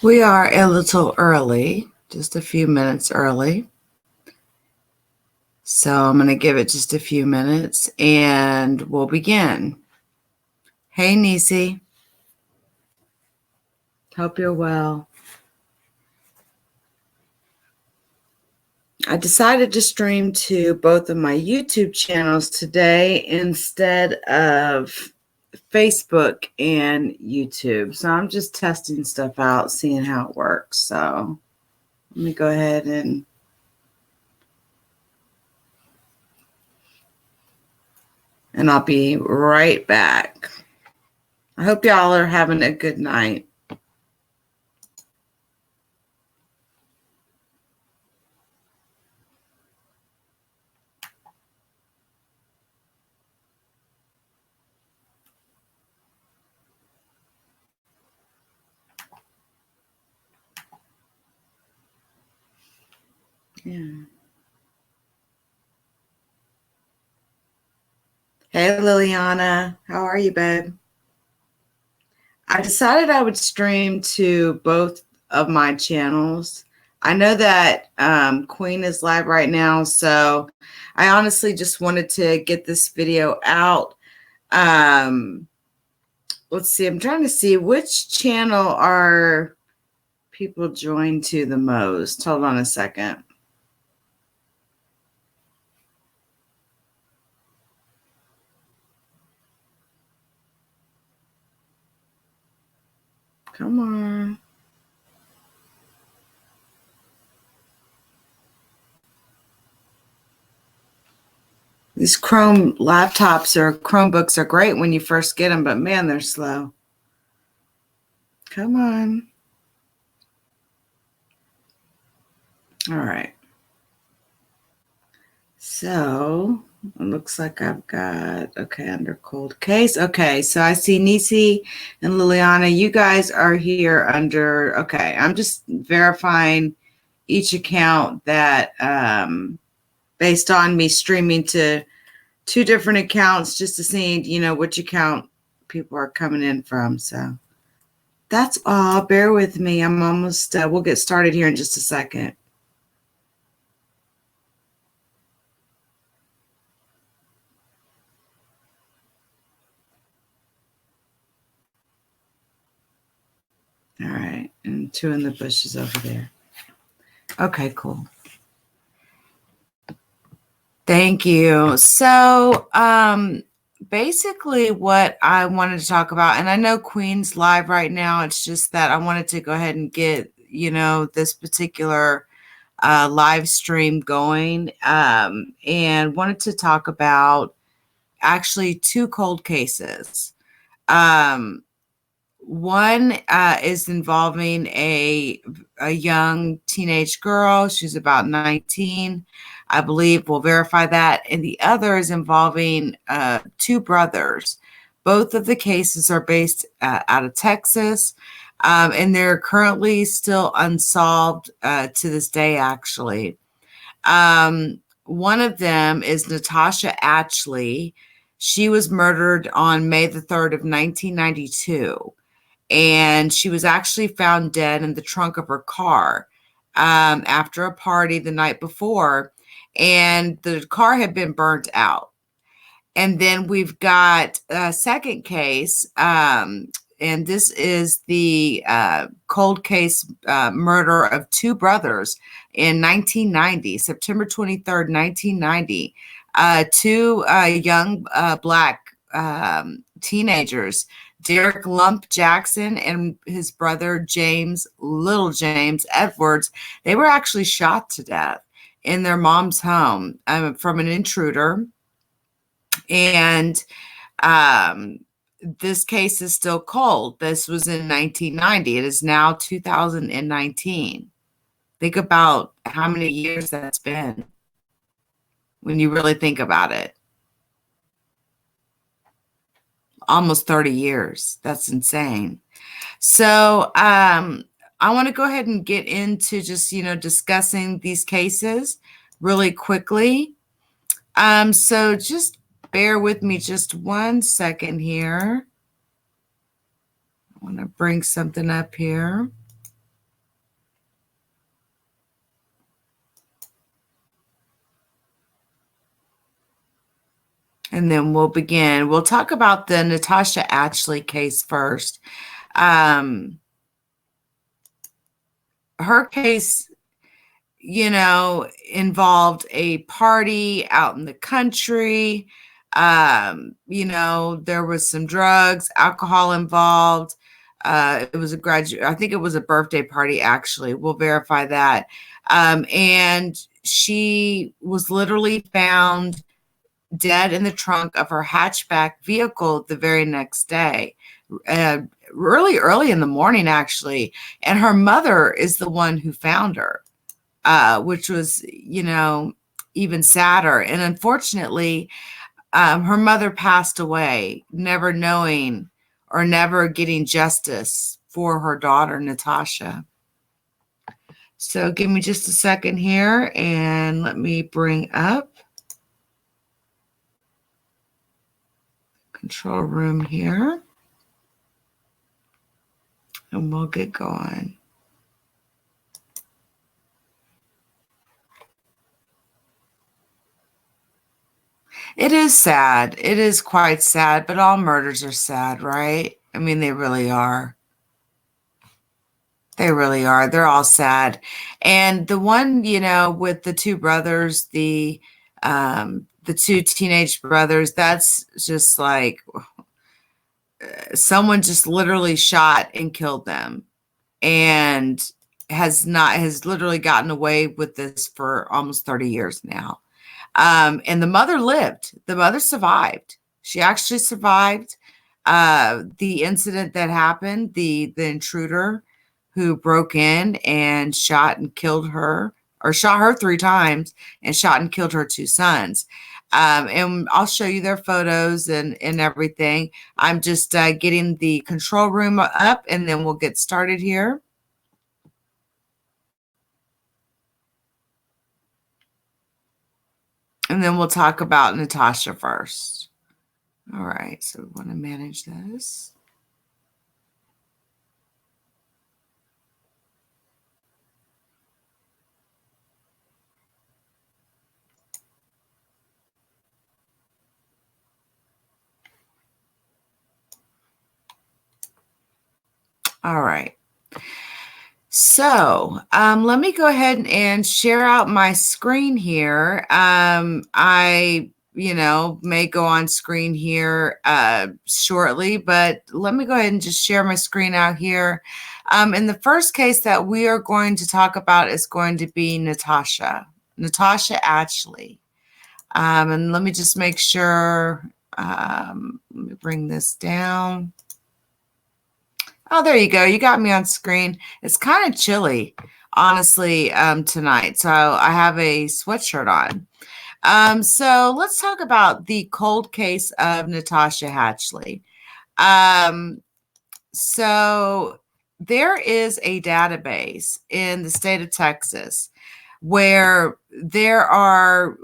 We are a little early, just a few minutes early. So I'm going to give it just a few minutes and we'll begin. Hey, Nisi. Hope you're well. I decided to stream to both of my YouTube channels today instead of Facebook and YouTube. So I'm just testing stuff out, seeing how it works. So let me go ahead and I'll be right back. I hope y'all are having a good night. Yeah. Hey, Liliana. How are you, babe? I decided I would stream to both of my channels. I know that Queen is live right now, so I honestly just wanted to get this video out. Let's see. I'm trying to see which channel are people joined to the most. Hold on a second. Come on. These Chrome laptops or Chromebooks are great when you first get them, but man, they're slow. Come on. All right. So it looks like I've got, okay, under cold case. Okay, so I see Nisi and Liliana. You guys are here under, okay, I'm just verifying each account that based on me streaming to two different accounts just to see, you know, which account people are coming in from. So that's all. Bear with me. I'm almost, we'll get started here in just a second. All right. And two in the bushes over there. Okay, cool. Thank you. So, basically what I wanted to talk about, and I know Queen's live right now, it's just that I wanted to go ahead and get, you know, this particular live stream going, and wanted to talk about actually two cold cases. One is involving a young teenage girl. She's about 19, I believe. We'll verify that. And the other is involving two brothers. Both of the cases are based out of Texas, and they're currently still unsolved to this day, actually. One of them is Natasha Atchley. She was murdered on May the 3rd of 1992. And she was actually found dead in the trunk of her car after a party the night before, and the car had been burnt out. And then we've got a second case, and this is the cold case murder of two brothers in 1990, September 23rd, 1990. Two young black teenagers, Derrick Lump Jackson and his brother James, Little James Edwards, they were actually shot to death in their mom's home from an intruder. And this case is still cold. This was in 1990. It is now 2019. Think about how many years that's been when you really think about it. Almost 30 years. That's insane. So I want to go ahead and get into just, you know, discussing these cases really quickly. So just bear with me just 1 second here. I want to bring something up here. and then we'll begin. We'll talk about the Natasha Atchley case first. Her case, involved a party out in the country. There was some drugs, alcohol involved. It was I think it was a birthday party, actually. We'll verify that. And she was literally found dead in the trunk of her hatchback vehicle the very next day, really early in the morning, actually. And her mother is the one who found her, which was, even sadder. And unfortunately, her mother passed away, never knowing or never getting justice for her daughter, Natasha. So give me just a second here, and let me bring up control room here, and we'll get going. It is sad. It is quite sad, but all murders are sad, right? I mean, they really are. They really are. They're all sad. And the one, with the two brothers, the two teenage brothers, that's just like someone just literally shot and killed them, and has literally gotten away with this for almost 30 years now. And the mother lived. The mother survived. She actually survived the incident that happened, the intruder who broke in and shot and killed her, or shot her 3 times and shot and killed her 2 sons. And I'll show you their photos and everything. I'm just getting the control room up, and then we'll get started here. And then we'll talk about Natasha first. All right, so we want to manage this. All right. So let me go ahead and share out my screen here. I, may go on screen here shortly, but let me go ahead and just share my screen out here. And the first case that we are going to talk about is going to be Natasha Atchley. And let me just make sure, let me bring this down. Oh, there you go. You got me on screen. It's kind of chilly, honestly, tonight. So I have a sweatshirt on. So let's talk about the cold case of Natasha Atchley. So there is a database in the state of Texas where there are,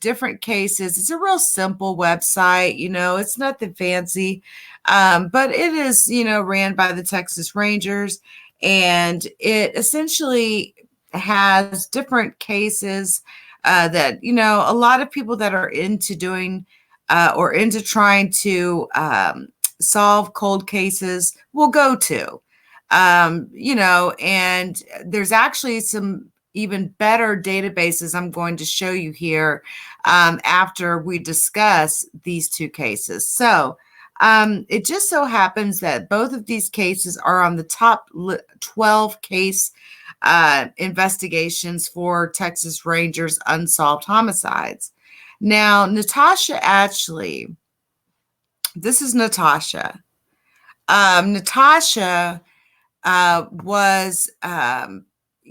different cases. It's a real simple website, it's nothing fancy. But it is, ran by the Texas Rangers, and it essentially has different cases that, a lot of people that are into doing or into trying to solve cold cases will go to, and there's actually some even better databases I'm going to show you here after we discuss these 2 cases. So, it just so happens that both of these cases are on the top 12 case investigations for Texas Rangers unsolved homicides. Now, Natasha Atchley, this is Natasha. Natasha was,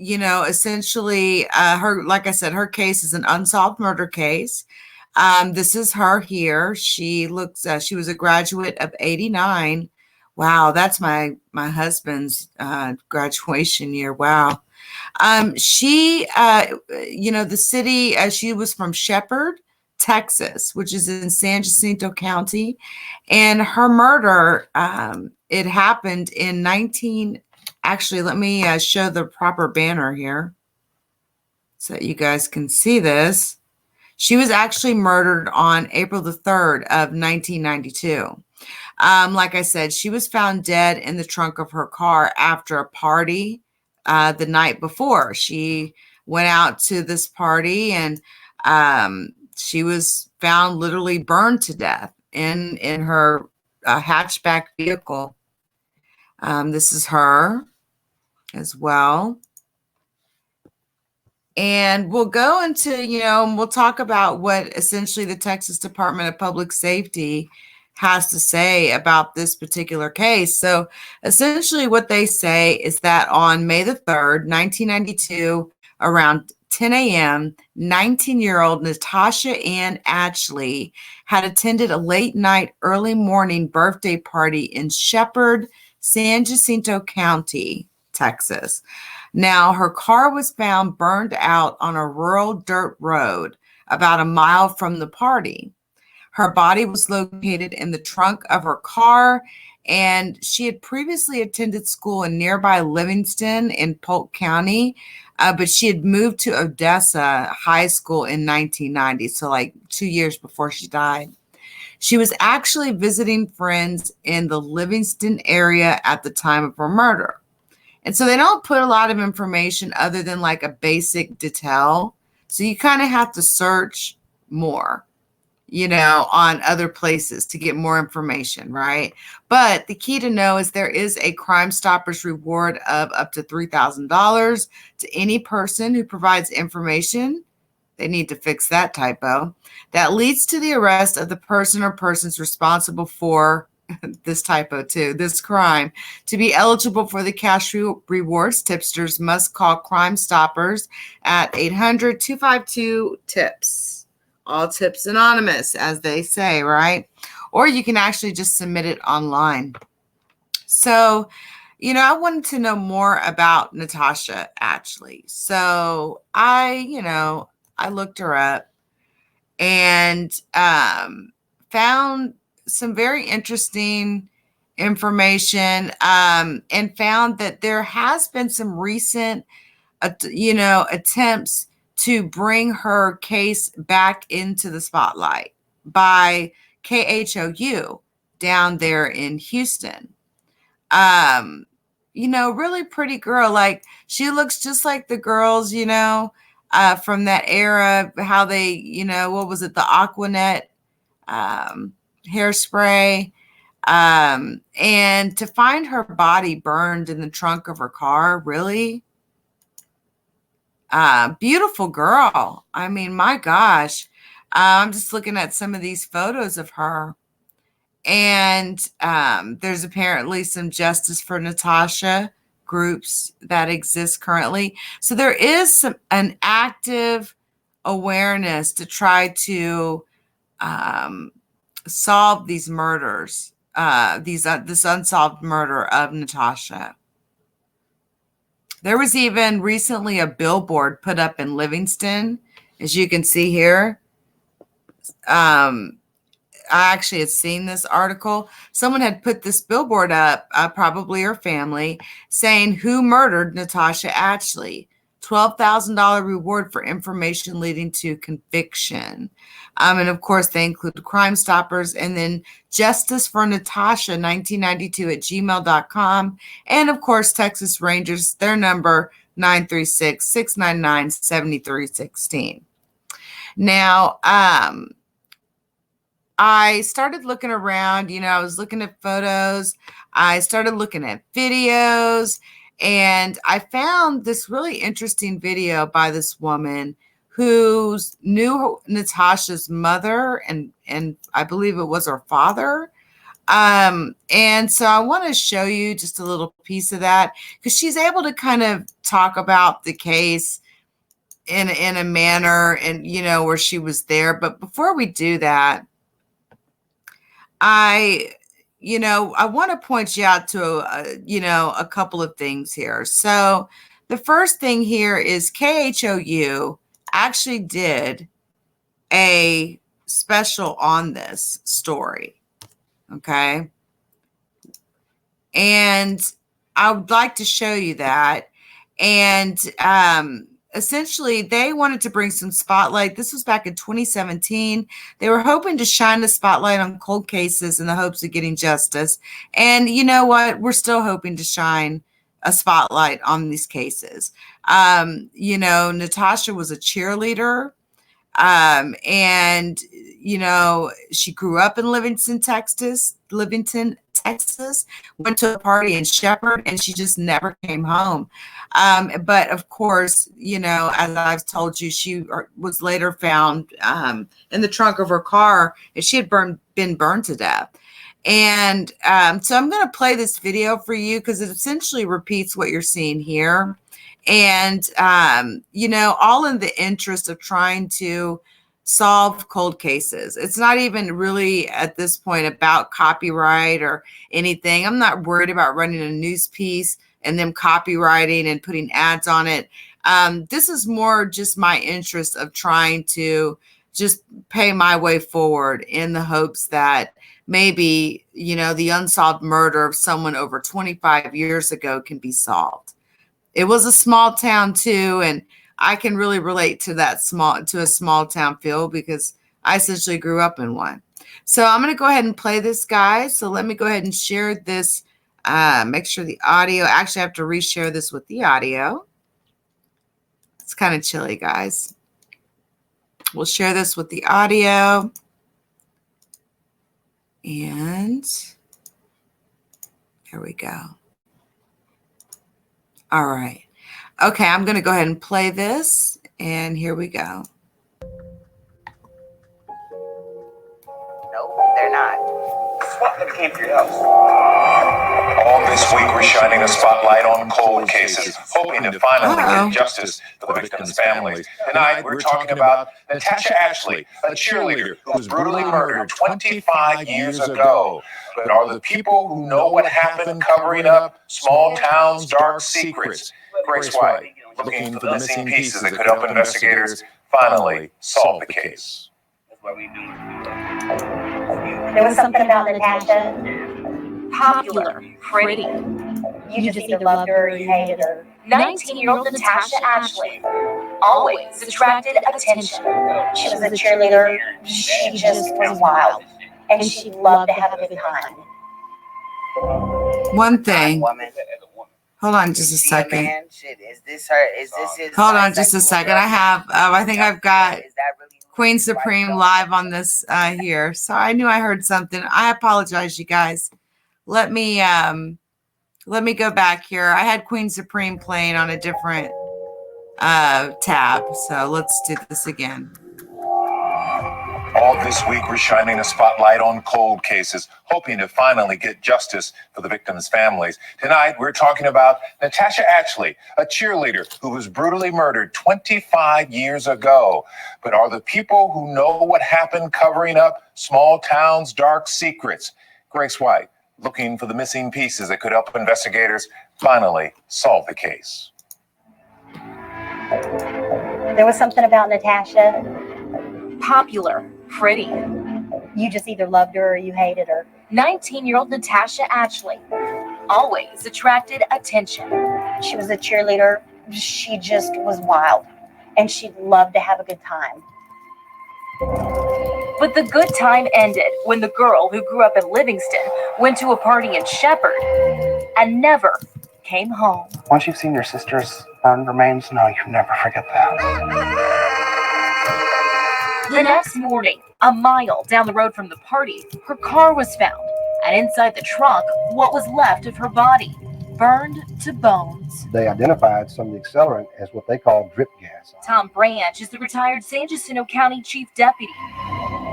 essentially her, like I said, her case is an unsolved murder case. This is her here. She looks, she was a graduate of 89. Wow. That's my husband's, graduation year. Wow. She, the city, she was from Shepherd, Texas, which is in San Jacinto County. And her murder, it happened in actually, let me show the proper banner here so that you guys can see this. She was actually murdered on April the 3rd of 1992. Like I said, she was found dead in the trunk of her car after a party the night before. She went out to this party, and she was found literally burned to death in her hatchback vehicle. This is her as well. And we'll go into, we'll talk about what essentially the Texas Department of Public Safety has to say about this particular case. So essentially what they say is that on May the 3rd, 1992, around 10 a.m., 19-year-old Natasha Atchley had attended a late night, early morning birthday party in Shepherd, San Jacinto County, Texas. Now, her car was found burned out on a rural dirt road about a mile from the party. Her body was located in the trunk of her car, and she had previously attended school in nearby Livingston in Polk County, but she had moved to Odessa High School in 1990, so like 2 years before she died. She was actually visiting friends in the Livingston area at the time of her murder. And so they don't put a lot of information other than like a basic detail. So you kind of have to search more, on other places to get more information, right? But the key to know is there is a Crime Stoppers reward of up to $3,000 to any person who provides information. They need to fix that typo. That leads to the arrest of the person or persons responsible for this typo too, this crime. To be eligible for the cash rewards, tipsters must call Crime Stoppers at 800-252-TIPS. All tips anonymous, as they say, right? Or you can actually just submit it online. So, I wanted to know more about Natasha Atchley. So I looked her up and found some very interesting information, and found that there has been some recent, attempts to bring her case back into the spotlight by KHOU down there in Houston. Really pretty girl. Like, she looks just like the girls, from that era, how they, what was it? The Aquanet, hairspray. And to find her body burned in the trunk of her car, really? Beautiful girl. I mean, my gosh. I'm just looking at some of these photos of her. And there's apparently some Justice for Natasha groups that exist currently. So there is an active awareness to try to solve these murders, this unsolved murder of Natasha. There was even recently a billboard put up in Livingston, as you can see here. I actually had seen this article. Someone had put this billboard up, probably her family, saying, "Who murdered Natasha Atchley? $12,000 reward for information leading to conviction." And of course, they include Crime Stoppers, and then Justice for Natasha 1992 at gmail.com. And of course, Texas Rangers, their number 936-699-7316. Now, I started looking around, I was looking at photos, I started looking at videos, and I found this really interesting video by this woman who knew Natasha's mother, and I believe it was her father. And so I want to show you just a little piece of that, because she's able to kind of talk about the case in a manner, and where she was there. But before we do that, I want to point you out to, a couple of things here. So the first thing here is KHOU actually did a special on this story. Okay. And I would like to show you that. And essentially they wanted to bring some spotlight. This was back in 2017. They were hoping to shine the spotlight on cold cases in the hopes of getting justice. And you know what? We're still hoping to shine a spotlight on these cases. You know, Natasha was a cheerleader. And you know, she grew up in Livingston, Texas, went to a party in Shepherd, and she just never came home. But of course, you know, as I've told you, she was later found in the trunk of her car, and she had been burned to death. And so I'm going to play this video for you because it essentially repeats what you're seeing here. And, you know, all in the interest of trying to solve cold cases. It's not even really at this point about copyright or anything. I'm not worried about running a news piece and them copywriting and putting ads on it. This is more just my interest of trying to just pay my way forward in the hopes that maybe, you know, the unsolved murder of someone over 25 years ago can be solved. It was a small town too, and I can really relate to a small town feel because I essentially grew up in one. So I'm going to go ahead and play this, guys. So let me go ahead and share this. Make sure the audio, actually I have to reshare this with the audio. It's kind of chilly, guys. We'll share this with the audio. And there we go. All right. Okay, I'm going to go ahead and play this, and here we go. No, they're not. SWAT team came to your house. All this week, we're shining a spotlight on cold cases, hoping to finally get justice for the victims' families. Tonight, we're talking about Natasha Atchley, a cheerleader who was brutally murdered 25 years ago. But are the people who know what happened covering up small towns' dark secrets? Grace White, looking for the missing pieces that could help investigators finally solve the case. There was something about Natasha. Popular, pretty. You just either loved her or you hated her. 19-year-old Natasha Atchley always attracted attention. She was a cheerleader. She just was wild. And she loved to have a good time. One thing. Hold on just a second. Is this her? Is this his? Hold on just a second. I have, I think I've got Queen Supreme live on this here. So I knew I heard something. I apologize, you guys. Let me go back here. I had Queen Supreme playing on a different tab. So let's do this again. All this week, we're shining a spotlight on cold cases, hoping to finally get justice for the victims' families. Tonight, we're talking about Natasha Atchley, a cheerleader who was brutally murdered 25 years ago. But are the people who know what happened covering up small towns' dark secrets? Grace White, looking for the missing pieces that could help investigators finally solve the case. There was something about Natasha. Popular, pretty. You just either loved her or you hated her. 19-year-old Natasha Atchley always attracted attention. She was a cheerleader. She just was wild. And she loved to have a good time. But the good time ended when the girl who grew up in Livingston went to a party in Shepherd and never came home. Once you've seen your sister's burned remains, no, you never forget that. The next morning, a mile down the road from the party, her car was found, and inside the trunk, what was left of her body, burned to bones. They identified some of the accelerant as what they call drip gas. Tom Branch is the retired San Jacinto County Chief Deputy,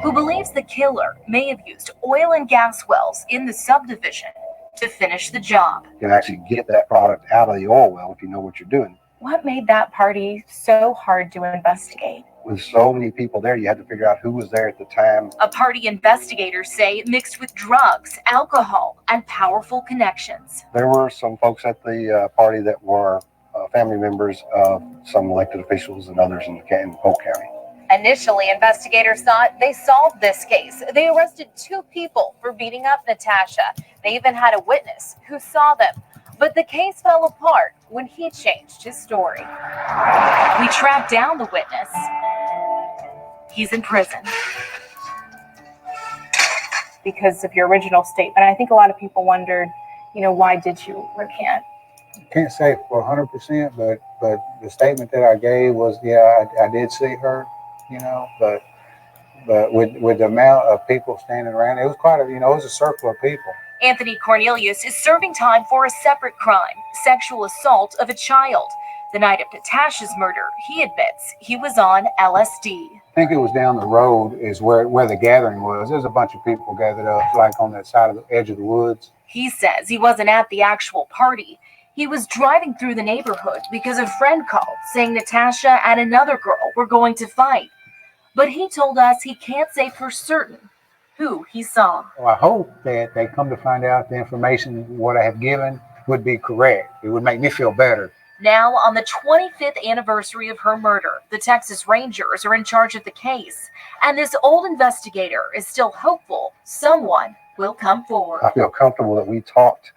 who believes the killer may have used oil and gas wells in the subdivision to finish the job. You can actually get that product out of the oil well if you know what you're doing. What made that party so hard to investigate? With so many people there, you had to figure out who was there at the time. A party investigators say mixed with drugs, alcohol, and powerful connections. There were some folks at the party that were family members of some elected officials and others in Polk County. Initially, investigators thought they solved this case. They arrested 2 people for beating up Natasha. They even had a witness who saw them But the case fell apart when he changed his story. We tracked down the witness. He's in prison. Because of your original statement. I think a lot of people wondered, why did you recant? Can't say for 100%, but the statement that I gave was, yeah, I did see her, but with the amount of people standing around, it was quite it was a circle of people. Anthony Cornelius is serving time for a separate crime, sexual assault of a child. The night of Natasha's murder, he admits he was on LSD. I think it was down the road is where the gathering was. There's a bunch of people gathered up, like on that side of the edge of the woods. He says he wasn't at the actual party. He was driving through the neighborhood because a friend called saying Natasha and another girl were going to fight. But he told us he can't say for certain who he saw. Well, I hope that they come to find out the information, what I have given, would be correct. It would make me feel better. Now, on the 25th anniversary of her murder, the Texas Rangers are in charge of the case, and this old investigator is still hopeful someone will come forward. I feel comfortable that we talked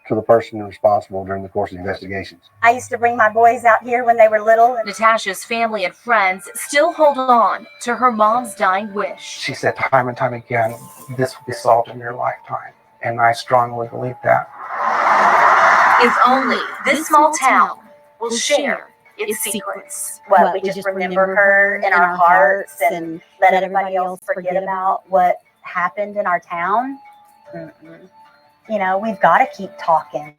to the person responsible during the course of the investigations. I used to bring my boys out here when they were little. Natasha's family and friends still hold on to her mom's dying wish. She said time and time again, this will be solved in your lifetime. And I strongly believe that. If only this small town will share its secrets. What, we just remember her in our hearts and let everybody else forget about what happened in our town? Mm-mm. We've got to keep talking.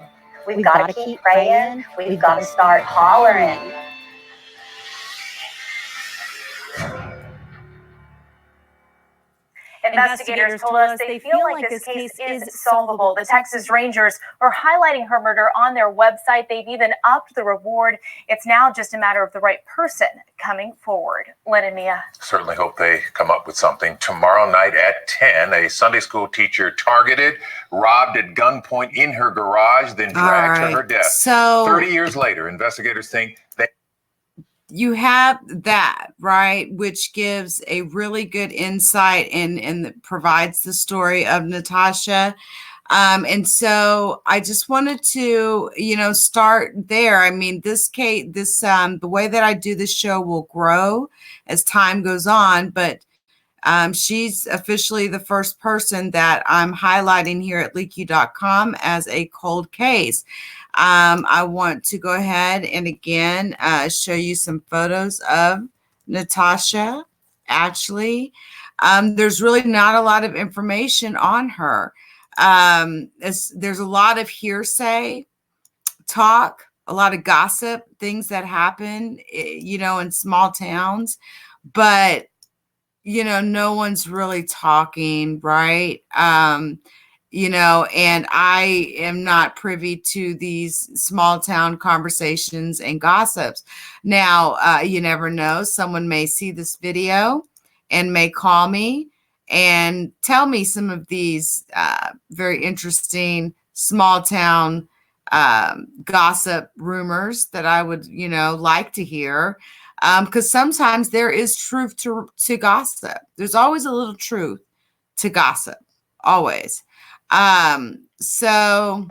We've got to keep praying. We've got to start hollering. Investigators told us they feel like this case is solvable. The Texas Rangers are highlighting her murder on their website. They've even upped the reward. It's now just a matter of the right person coming forward. Len and Mia. Certainly hope they come up with something. Tomorrow night at 10, a Sunday school teacher targeted, robbed at gunpoint in her garage, then dragged to her death. So 30 years later, investigators think they you have that, right, which gives a really good insight and provides the story of Natasha. And so I just wanted to, start there. I mean, this case, the way that I do this show will grow as time goes on, but she's officially the first person that I'm highlighting here at leakyou.com as a cold case. I want to go ahead and again show you some photos of Natasha Atchley. There's really not a lot of information on her. There's a lot of hearsay talk, a lot of gossip, things that happen, in small towns, but no one's really talking, right? And I am not privy to these small town conversations and gossips. Now, you never know. Someone may see this video and may call me and tell me some of these very interesting small town gossip rumors that I would, like to hear. Because sometimes there is truth to gossip. There's always a little truth to gossip, always. So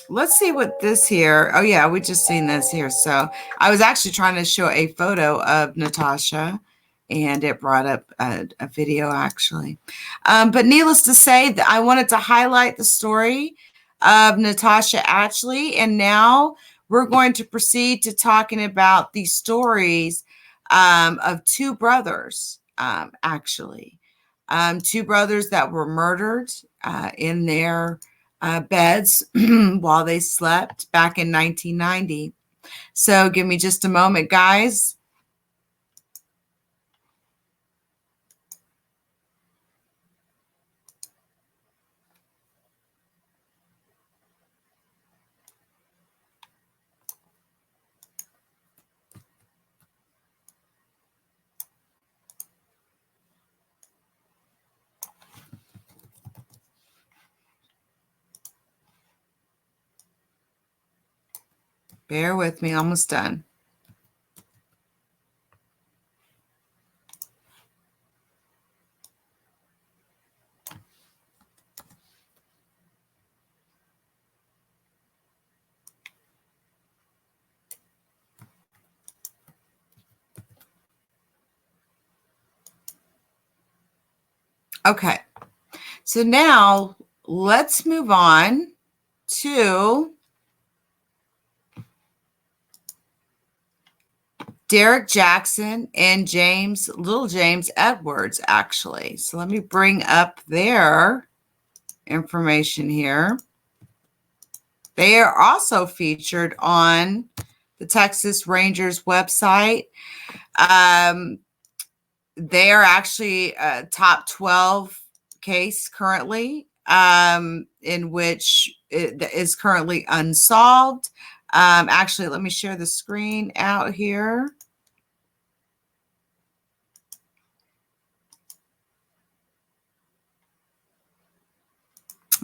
let's see what this here. Oh yeah, we just seen this here. So I was actually trying to show a photo of Natasha and it brought up a video actually. But needless to say, that I wanted to highlight the story of Natasha Atchley. And now we're going to proceed to talking about the stories of two brothers, actually. Two brothers that were murdered in their beds while they slept back in 1990. So give me just a moment, guys. Bear with me, almost done. Okay. So now let's move on to Derrick Jackson and little James Edwards, actually. So let me bring up their information here. They are also featured on the Texas Rangers website. They are actually a top 12 case currently, in which it is currently unsolved. Actually, let me share the screen out here.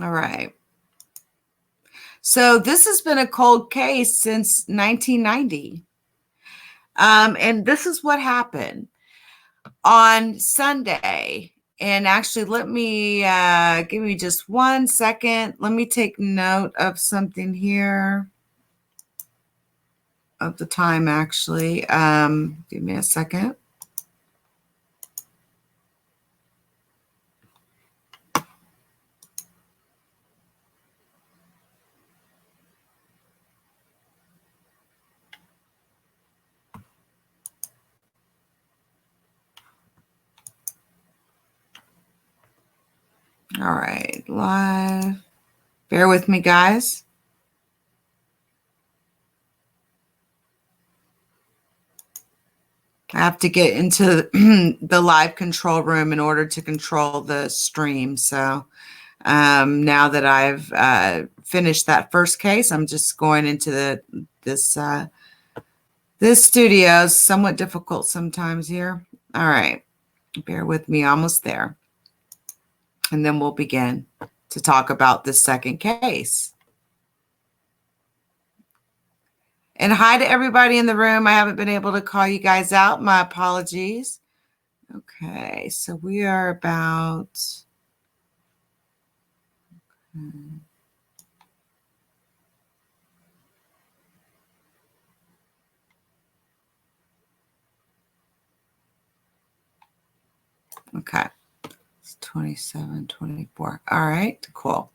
All right. So this has been a cold case since 1990. And this is what happened on Sunday. And actually, let me give me just 1 second. Let me take note of something here of the time, actually. Give me a second. All right, live. Bear with me, guys. I have to get into the live control room in order to control the stream. So now that I've finished that first case, I'm just going into this studio. Is somewhat difficult sometimes here. All right, bear with me, almost there. And then we'll begin to talk about the second case. And hi to everybody in the room. I haven't been able to call you guys out. My apologies. Okay, so we are about... Okay, it's 27, 24. All right, cool.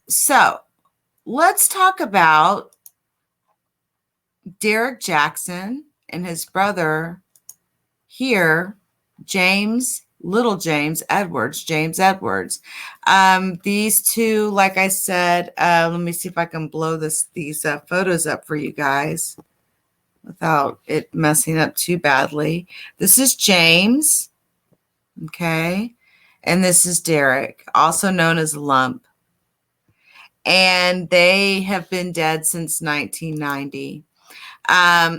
So let's talk about Derrick Jackson and his brother here, little James Edwards. These two, like I said, let me see if I can blow these photos up for you guys without it messing up too badly. This is James, okay, and this is Derrick, also known as Lump. And they have been dead since 1990.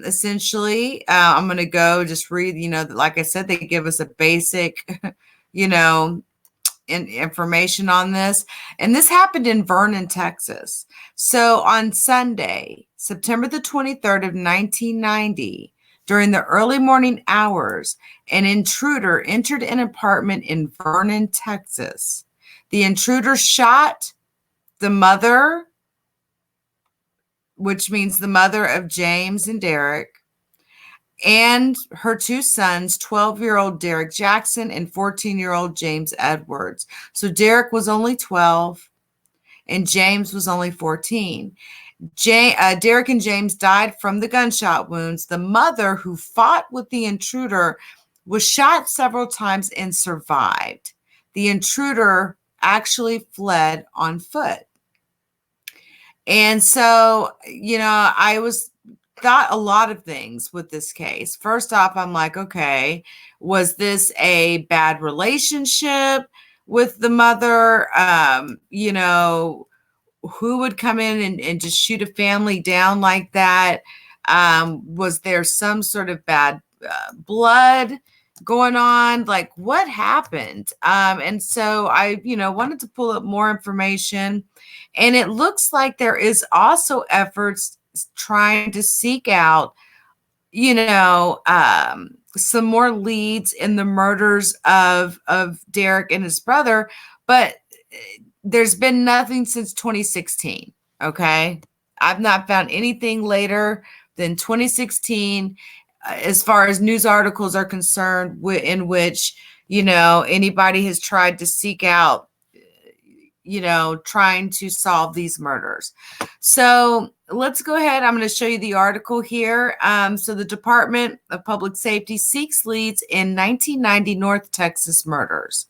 Essentially, I'm going to go just read, like I said, they give us a basic, information on this. And this happened in Vernon, Texas. So on Sunday, September the 23rd of 1990, during the early morning hours, an intruder entered an apartment in Vernon, Texas. The intruder shot the mother, which means the mother of James and Derrick, and her two sons, 12-year-old Derrick Jackson and 14-year-old James Edwards. So Derrick was only 12 and James was only 14. Derrick and James died from the gunshot wounds. The mother, who fought with the intruder, was shot several times and survived. The intruder actually fled on foot. And so, I thought a lot of things with this case. First off, I'm like, okay, was this a bad relationship with the mother? Who would come in and just shoot a family down like that? Was there some sort of bad blood going on? Like, what happened? And so I, wanted to pull up more information. And it looks like there is also efforts trying to seek out, some more leads in the murders of Derrick and his brother. But there's been nothing since 2016. Okay. I've not found anything later than 2016 as far as news articles are concerned, in which, anybody has tried to seek out, trying to solve these murders. So let's go ahead. I'm going to show you the article here. So the Department of Public Safety seeks leads in 1990 North Texas murders.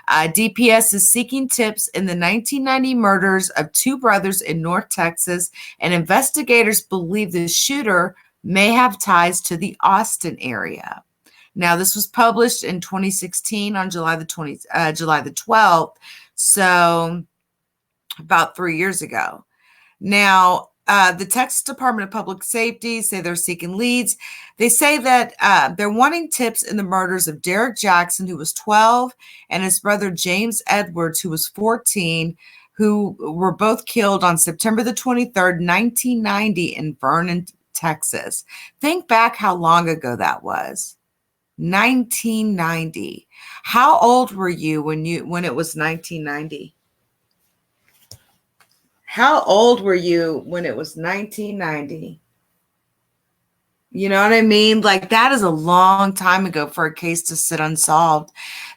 DPS is seeking tips in the 1990 murders of two brothers in North Texas, and investigators believe the shooter may have ties to the Austin area. Now, this was published in 2016 on July the 12th, so about 3 years ago. Now, the Texas Department of Public Safety say they're seeking leads. They say that they're wanting tips in the murders of Derrick Jackson, who was 12, and his brother James Edwards, who was 14, who were both killed on September the 23rd, 1990 in Vernon, Texas. Think back how long ago that was. 1990. How old were you when it was 1990? How old were you when it was 1990? You know what I mean? Like, that is a long time ago for a case to sit unsolved.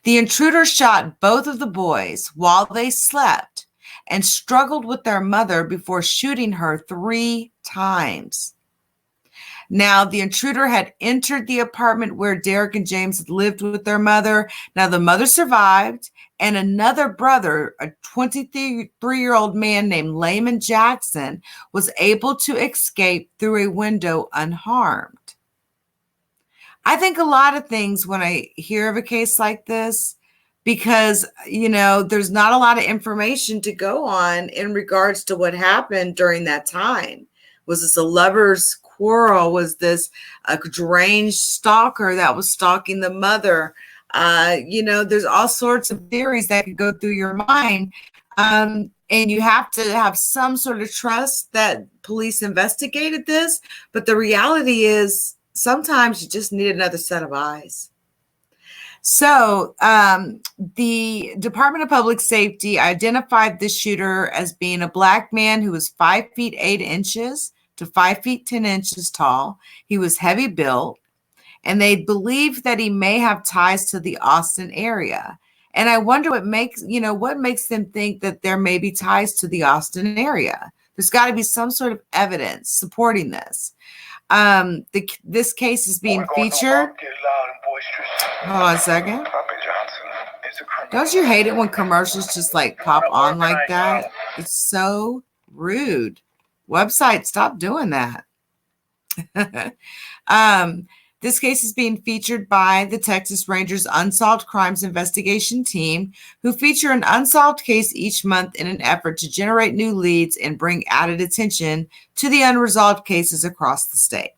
The intruder shot both of the boys while they slept and struggled with their mother before shooting her 3 times. Now, the intruder had entered the apartment where Derrick and James had lived with their mother. Now, the mother survived, and another brother, a 23-year-old man named Layman Jackson, was able to escape through a window unharmed. I think a lot of things when I hear of a case like this, because, there's not a lot of information to go on in regards to what happened during that time. Was this a lover's quarrel? Was this a deranged stalker that was stalking the mother? There's all sorts of theories that could go through your mind. And you have to have some sort of trust that police investigated this. But the reality is sometimes you just need another set of eyes. So the Department of Public Safety identified the shooter as being a Black man who was 5 feet 8 inches to 5 feet 10 inches tall. He was heavy built, and they believe that he may have ties to the Austin area. And I wonder what makes them think that there may be ties to the Austin area. There's got to be some sort of evidence supporting this. This case is being featured. Hold on a second. Don't you hate it when commercials just like pop on like that? It's so rude. Website, stop doing that. This case is being featured by the Texas Rangers Unsolved Crimes Investigation Team, who feature an unsolved case each month in an effort to generate new leads and bring added attention to the unresolved cases across the state.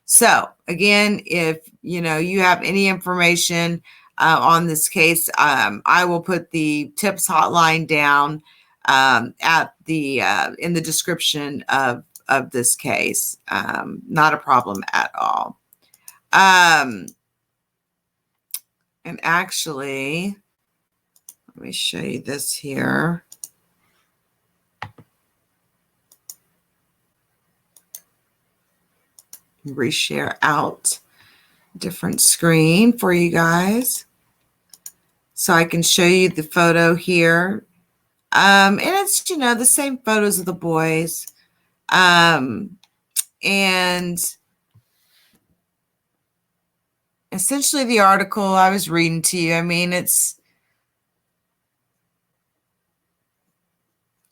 So, again, if you have any information on this case, I will put the tips hotline down at the in the description of this case. Not a problem at all. And actually, let me show you this here. Reshare out different screen for you guys so I can show you the photo here. And it's, the same photos of the boys. And essentially the article I was reading to you,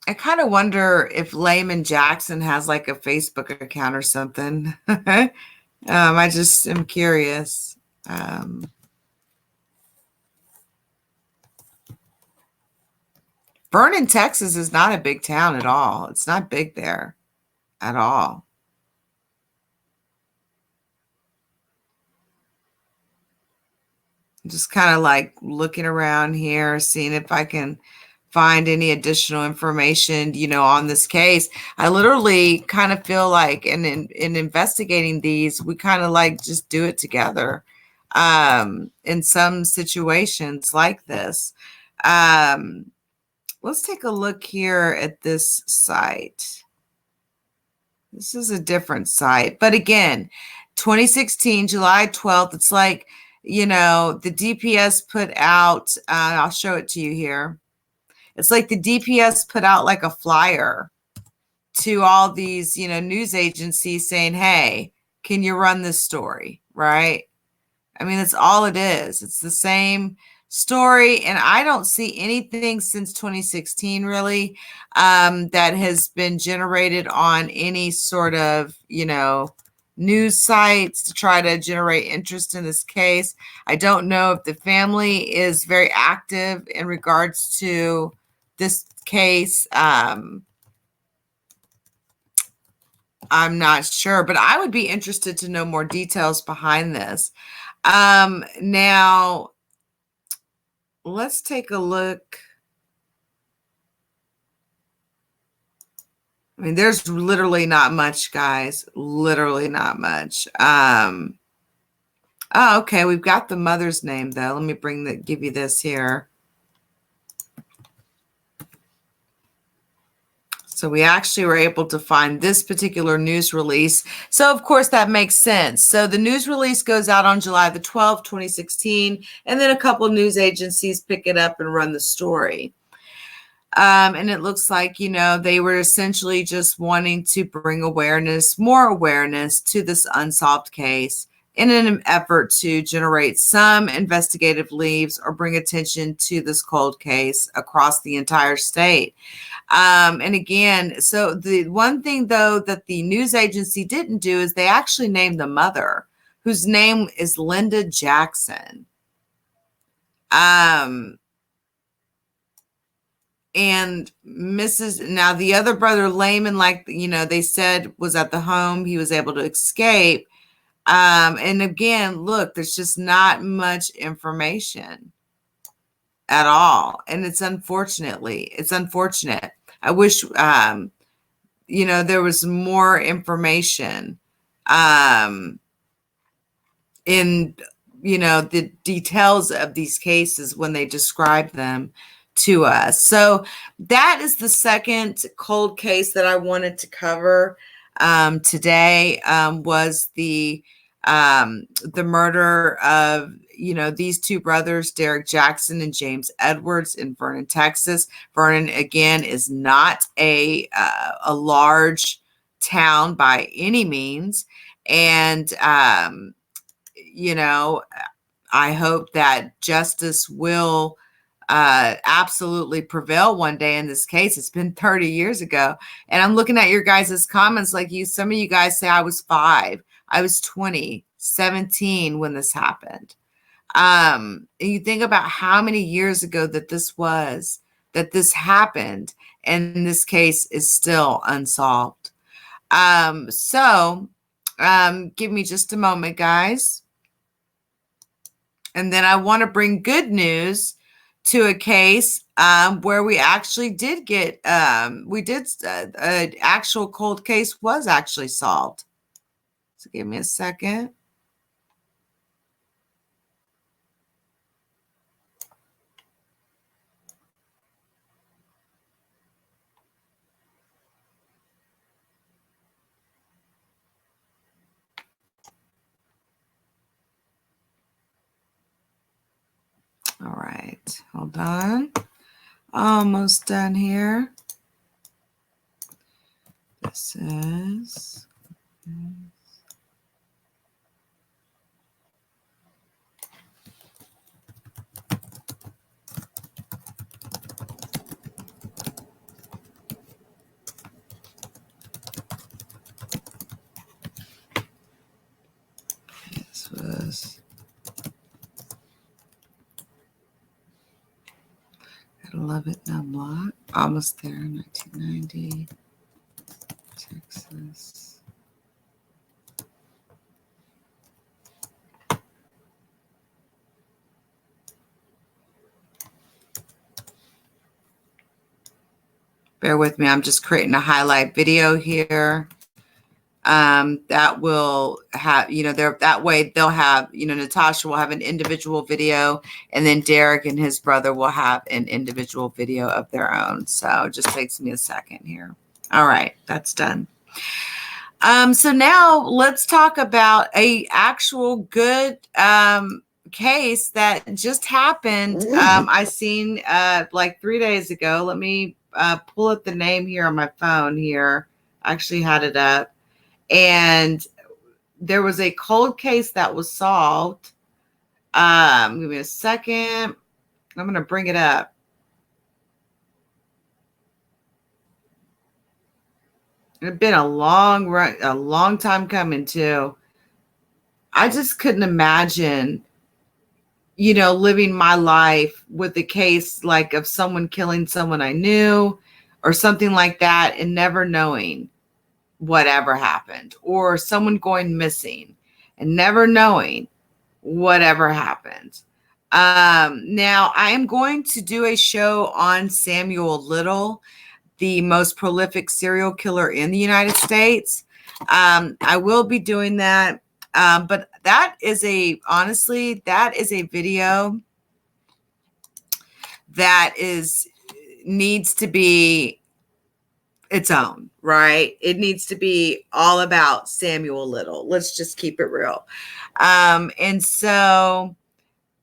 I kind of wonder if Layman Jackson has like a Facebook account or something. I just am curious. Vernon, Texas is not a big town at all. It's not big there at all. I'm just kind of like looking around here, seeing if I can find any additional information, on this case. I literally kind of feel like in investigating these, we kind of like just do it together in some situations like this. Let's take a look here at this site. This is a different site. But again, 2016, July 12th, it's like, you know, the DPS put out, I'll show it to you here. It's like the DPS put out like a flyer to all these, you know, news agencies saying, hey, can you run this story, right? I mean, that's all it is. It's the same story. And I don't see anything since 2016, really, that has been generated on any sort of, you know, news sites to try to generate interest in this case. I don't know if the family is very active in regards to this case. I'm not sure, but I would be interested to know more details behind this. Now, let's take a look. I mean, there's literally not much, guys. Literally not much. Oh, okay. We've got the mother's name, though. Let me give you this here. So we actually were able to find this particular news release. So, of course, that makes sense. So the news release goes out on July the 12th, 2016, and then a couple of news agencies pick it up and run the story. And it looks like, you know, they were essentially just wanting to bring more awareness to this unsolved case in an effort to generate some investigative leads or bring attention to this cold case across the entire state. And again, so the one thing, though, that the news agency didn't do is they actually named the mother, whose name is Linda Jackson. And now the other brother, Layman, like, you know, they said was at the home. He was able to escape. And again, look, there's just not much information at all. And it's unfortunate. I wish, you know, there was more information in, you know, the details of these cases when they describe them to us. So that is the second cold case that I wanted to cover today, was the murder of, you know, these two brothers, Derrick Jackson and James Edwards, in Vernon, Texas. Vernon, again, is not a large town by any means. And, you know, I hope that justice will absolutely prevail one day in this case. It's been 30 years ago. And I'm looking at your guys' comments, like some of you guys say I was 5. I was 20, 17 when this happened. And you think about how many years ago that this happened, and this case is still unsolved. So give me just a moment, guys. And then I want to bring good news to a case where we actually did get, an actual cold case was actually solved. So give me a second. All right, hold on. Almost done here. This is... This was... Gotta love it now, block. Almost there, 1990, Texas. Bear with me, I'm just creating a highlight video here. That will have, you know, that way they'll have, you know, Natasha will have an individual video, and then Derrick and his brother will have an individual video of their own. So it just takes me a second here. All right, that's done. So now let's talk about a actual good case that just happened. I seen like 3 days ago. Let me pull up the name here on my phone here. I actually had it up. And there was a cold case that was solved. Give me a second. I'm going to bring it up. It's been a long time coming too. I just couldn't imagine, living my life with a case like of someone killing someone I knew or something like that and never knowing whatever happened, or someone going missing and never knowing whatever happened. Now I am going to do a show on Samuel Little, the most prolific serial killer in the United States. I will be doing that. But that is a video that needs to be its own, right? It needs to be all about Samuel Little. Let's just keep it real. And so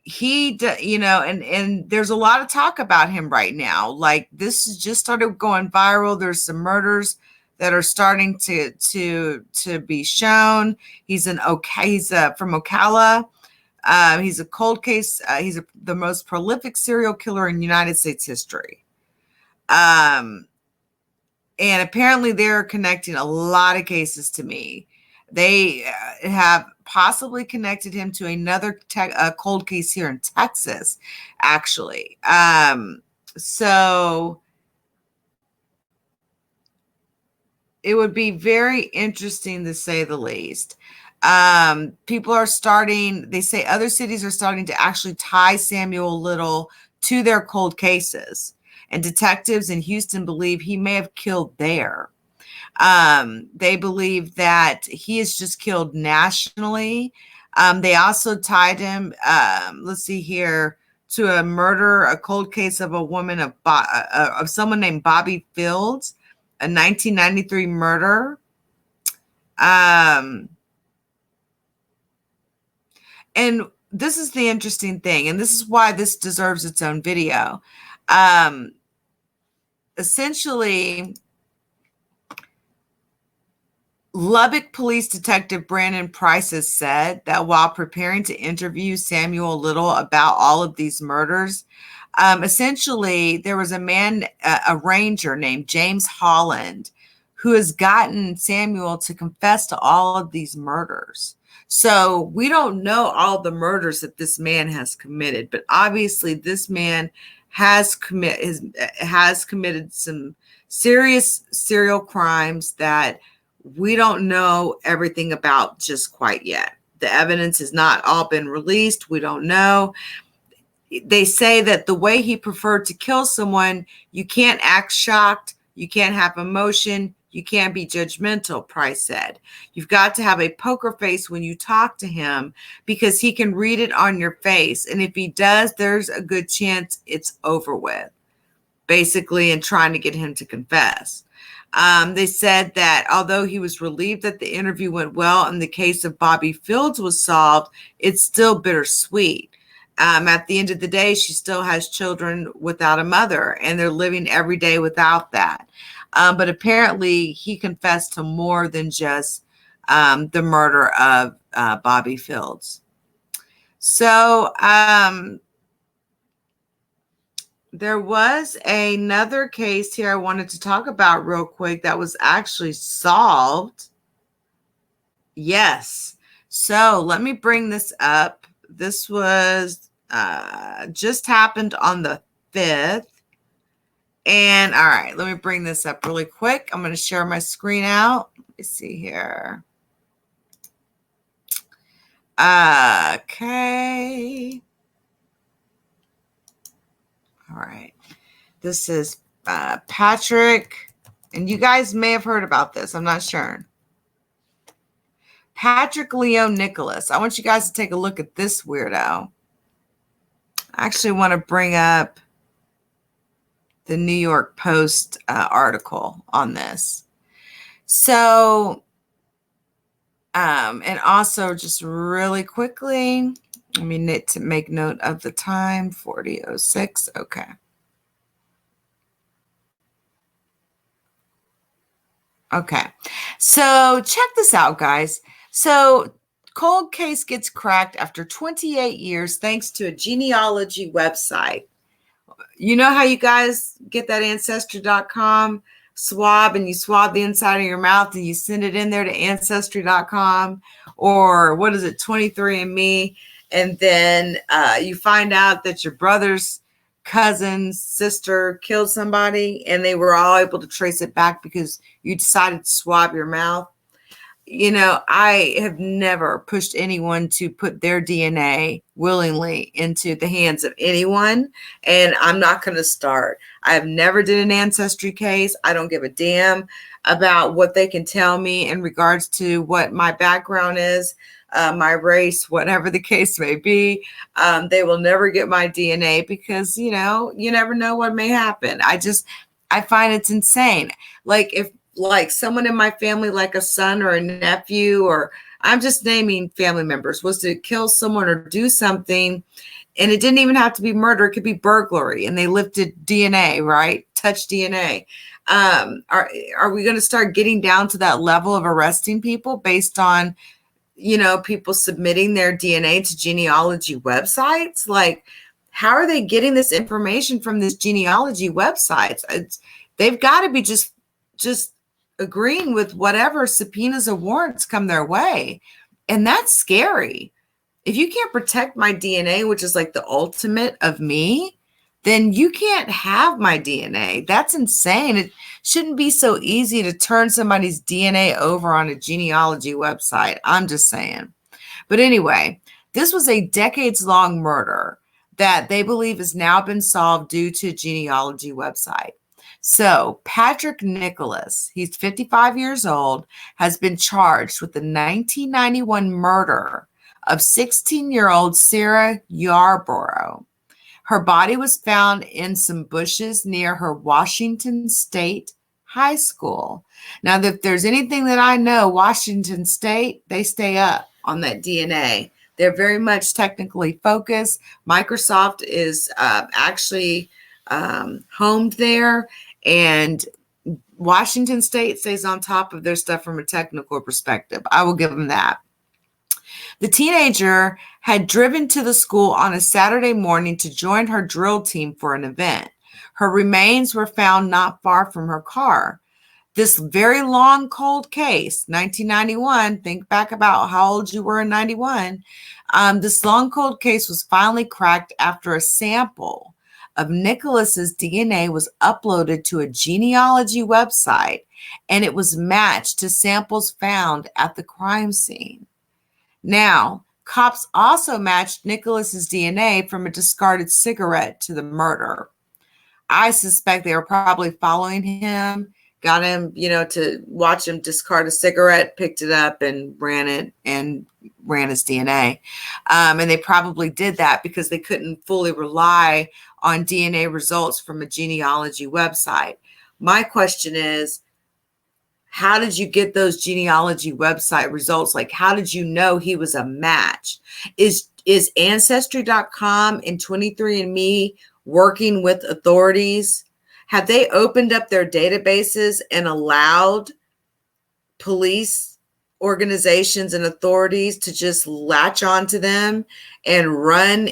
and there's a lot of talk about him right now. Like, this has just started going viral. There's some murders that are starting to be shown. He's from Ocala. He's a cold case. He's the most prolific serial killer in United States history. And apparently they're connecting a lot of cases to me. They have possibly connected him to another cold case here in Texas, actually. So it would be very interesting, to say the least. People are they say other cities are starting to actually tie Samuel Little to their cold cases. And detectives in Houston believe he may have killed there. They believe that he is just killed nationally. They also tied him, let's see here, to a cold case of a woman of someone named Bobby Fields, a 1993 murder. And this is the interesting thing, and this is why this deserves its own video. Essentially, Lubbock Police Detective Brandon Price has said that while preparing to interview Samuel Little about all of these murders, essentially there was a ranger named James Holland, who has gotten Samuel to confess to all of these murders. So we don't know all the murders that this man has committed, but obviously this man has committed some serious serial crimes that we don't know everything about just quite yet. The evidence has not all been released. We don't know. They say that the way he preferred to kill someone, you can't act shocked, you can't have emotion, you can't be judgmental, Price said. You've got to have a poker face when you talk to him, because he can read it on your face. And if he does, there's a good chance it's over with, basically, and trying to get him to confess. They said that although he was relieved that the interview went well and the case of Bobby Fields was solved, it's still bittersweet. At the end of the day, she still has children without a mother, and they're living every day without that. But apparently he confessed to more than just the murder of Bobby Fields. So there was another case here I wanted to talk about real quick that was actually solved. Yes. So let me bring this up. This was just happened on the 5th. And all right, let me bring this up really quick. I'm going to share my screen out. Let me see here. Okay. All right. This is Patrick, and you guys may have heard about this. I'm not sure. Patrick Leon Nicholas. I want you guys to take a look at this weirdo. I actually want to bring up the New York Post article on this. So, and also just really quickly, Let me make note of the time, 40:06. Okay. Okay. So check this out, guys. So cold case gets cracked after 28 years thanks to a genealogy website. You know how you guys get that ancestry.com swab and you swab the inside of your mouth and you send it in there to ancestry.com, or what is it, 23andMe, and then you find out that your brother's cousin's sister killed somebody and they were all able to trace it back because you decided to swab your mouth. You know, I have never pushed anyone to put their DNA willingly into the hands of anyone, and I'm not going to start. I've never did an ancestry case. I don't give a damn about what they can tell me in regards to what my background is, my race, whatever the case may be. They will never get my DNA because, you know, you never know what may happen. I find it's insane. Like someone in my family, like a son or a nephew, or I'm just naming family members, was to kill someone or do something, and it didn't even have to be murder. It could be burglary, and they lifted DNA, right? Touch DNA. Are we going to start getting down to that level of arresting people based on, you know, people submitting their DNA to genealogy websites? Like, how are they getting this information from these genealogy websites? They've got to be just agreeing with whatever subpoenas or warrants come their way. And that's scary. If you can't protect my DNA, which is like the ultimate of me, then you can't have my DNA. That's insane. It shouldn't be so easy to turn somebody's DNA over on a genealogy website. I'm just saying. But anyway, this was a decades-long murder that they believe has now been solved due to a genealogy website. So Patrick Nicholas, he's 55 years old, has been charged with the 1991 murder of 16-year-old Sarah Yarborough. Her body was found in some bushes near her Washington State High School. Now, if there's anything that I know, Washington State, they stay up on that DNA. They're very much technically focused. Microsoft is actually homed there, and Washington State stays on top of their stuff from a technical perspective. I will give them that. The teenager had driven to the school on a Saturday morning to join her drill team for an event. Her remains were found not far from her car. This very long cold case, 1991, think back about how old you were in 91. This long cold case was finally cracked after a sample of Nicholas's DNA was uploaded to a genealogy website, and it was matched to samples found at the crime scene. Now, cops also matched Nicholas's DNA from a discarded cigarette to the murder. I suspect they were probably following him, got him, you know, to watch him discard a cigarette, picked it up and ran his DNA. And they probably did that because they couldn't fully rely on DNA results from a genealogy website. My question is, how did you get those genealogy website results? Like, how did you know he was a match? Is Ancestry.com and 23andMe working with authorities? Have they opened up their databases and allowed police organizations and authorities to just latch onto them and run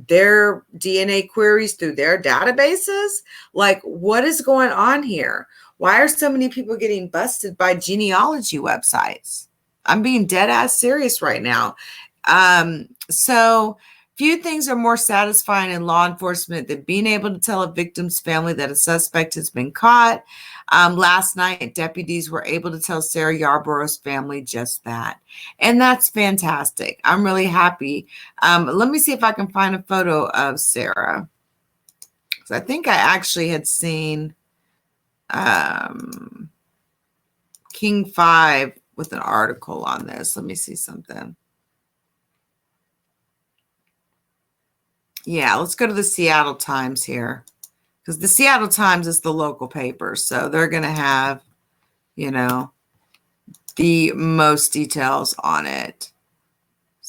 their DNA queries through their databases? Like, what is going on here? Why are so many people getting busted by genealogy websites? I'm being dead ass serious right now. So few things are more satisfying in law enforcement than being able to tell a victim's family that a suspect has been caught. Last night, deputies were able to tell Sarah Yarborough's family just that. And that's fantastic. I'm really happy. Let me see if I can find a photo of Sarah. So I think I actually had seen King 5 with an article on this. Let me see something. Yeah, let's go to the Seattle Times here, because the Seattle Times is the local paper. So they're going to have, you know, the most details on it.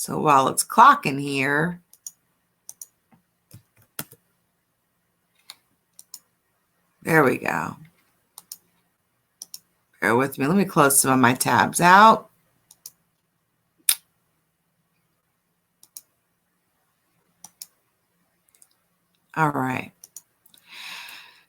So while it's clocking here, there we go. Bear with me. Let me close some of my tabs out. All right.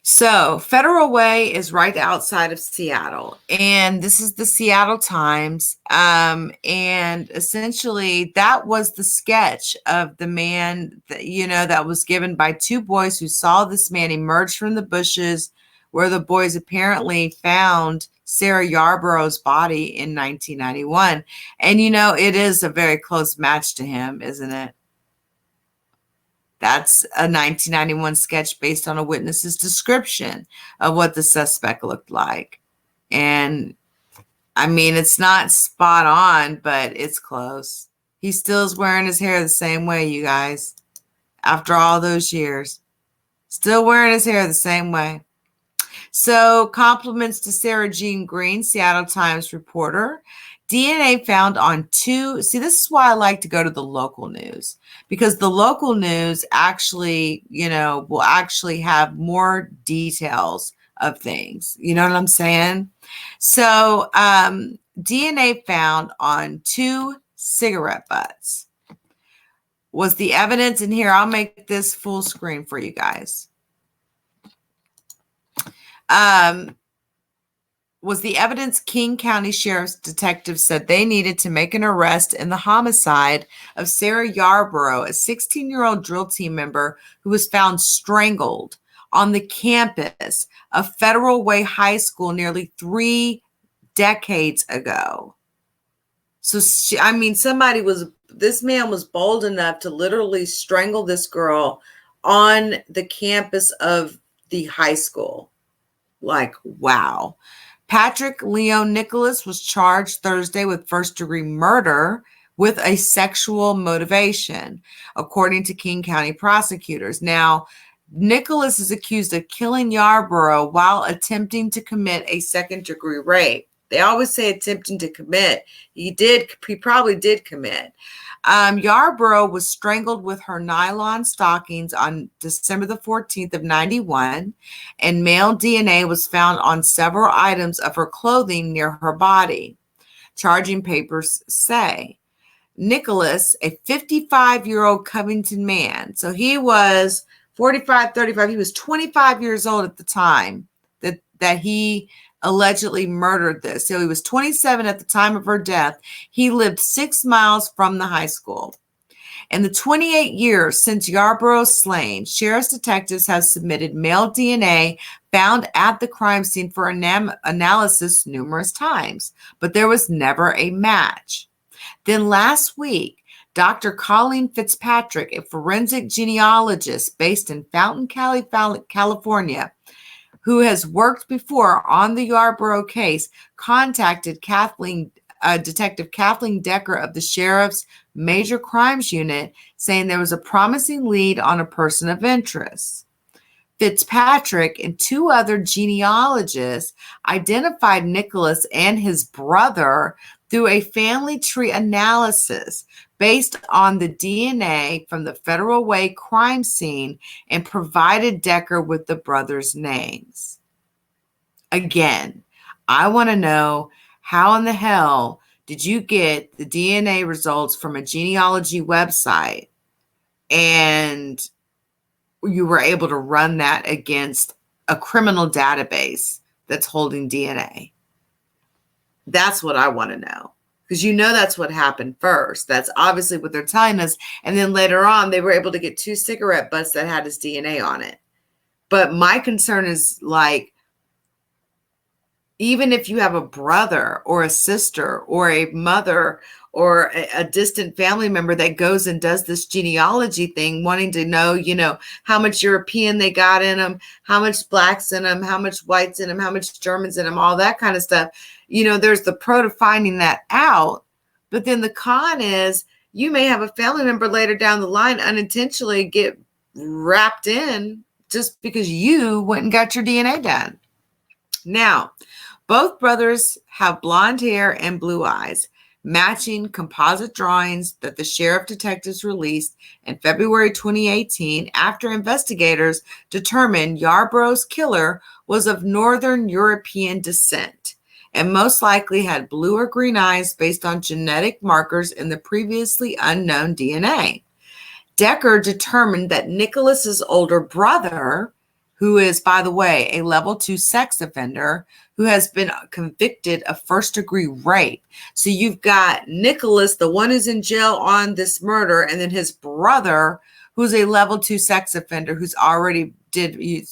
So Federal Way is right outside of Seattle, and this is the Seattle Times. And essentially that was the sketch of the man that, that was given by two boys who saw this man emerge from the bushes where the boys apparently found Sarah Yarborough's body in 1991. And, it is a very close match to him, isn't it? That's a 1991 sketch based on a witness's description of what the suspect looked like. And I mean, it's not spot on, but it's close. He still is wearing his hair the same way, you guys. After all those years, still wearing his hair the same way. So compliments to Sarah Jean Green, Seattle Times reporter. DNA found on two. See, this is why I like to go to the local news, because the local news actually, will actually have more details of things. You know what I'm saying? So DNA found on two cigarette butts was the evidence in here. I'll make this full screen for you guys. Was the evidence King County Sheriff's detectives said they needed to make an arrest in the homicide of Sarah Yarborough, a 16-year-old drill team member who was found strangled on the campus of Federal Way High School nearly 3 decades ago. So, this man was bold enough to literally strangle this girl on the campus of the high school. Like, wow. Patrick Leon Nicholas was charged Thursday with first-degree murder with a sexual motivation, according to King County prosecutors. Now, Nicholas is accused of killing Yarborough while attempting to commit a second-degree rape. They always say attempting to commit. He probably did commit. Yarborough was strangled with her nylon stockings on December the 14th of 91, and male DNA was found on several items of her clothing near her body. Charging papers say Nicholas, a 55-year-old Covington man, so he was 45, 35, he was 25 years old at the time that he allegedly murdered this. So he was 27 at the time of her death. He lived 6 miles from the high school. In the 28 years since Yarborough's slain, sheriff's detectives have submitted male DNA found at the crime scene for analysis numerous times, but there was never a match. Then last week, Dr. Colleen Fitzpatrick, a forensic genealogist based in Fountain, California, who has worked before on the Yarborough case, contacted Detective Kathleen Decker of the Sheriff's Major Crimes Unit, saying there was a promising lead on a person of interest. Fitzpatrick and 2 other genealogists identified Nicholas and his brother through a family tree analysis based on the DNA from the Federal Way crime scene and provided Decker with the brothers' names. Again, I want to know, how in the hell did you get the DNA results from a genealogy website and you were able to run that against a criminal database that's holding DNA? That's what I want to know. Because that's what happened first. That's obviously what they're telling us. And then later on, they were able to get 2 cigarette butts that had his DNA on it. But my concern is, like, even if you have a brother or a sister or a mother or a distant family member that goes and does this genealogy thing, wanting to know, how much European they got in them, how much blacks in them, how much whites in them, how much Germans in them, all that kind of stuff. There's the pro to finding that out. But then the con is you may have a family member later down the line unintentionally get wrapped in just because you went and got your DNA done. Now, both brothers have blonde hair and blue eyes. matching composite drawings that the sheriff detectives released in February 2018 after investigators determined Yarborough's killer was of Northern European descent and most likely had blue or green eyes based on genetic markers in the previously unknown DNA. Decker determined that Nicholas's older brother, who is, by the way, a level 2 sex offender who has been convicted of first-degree rape. So you've got Nicholas, the one who's in jail on this murder, and then his brother, who's a level 2 sex offender who's already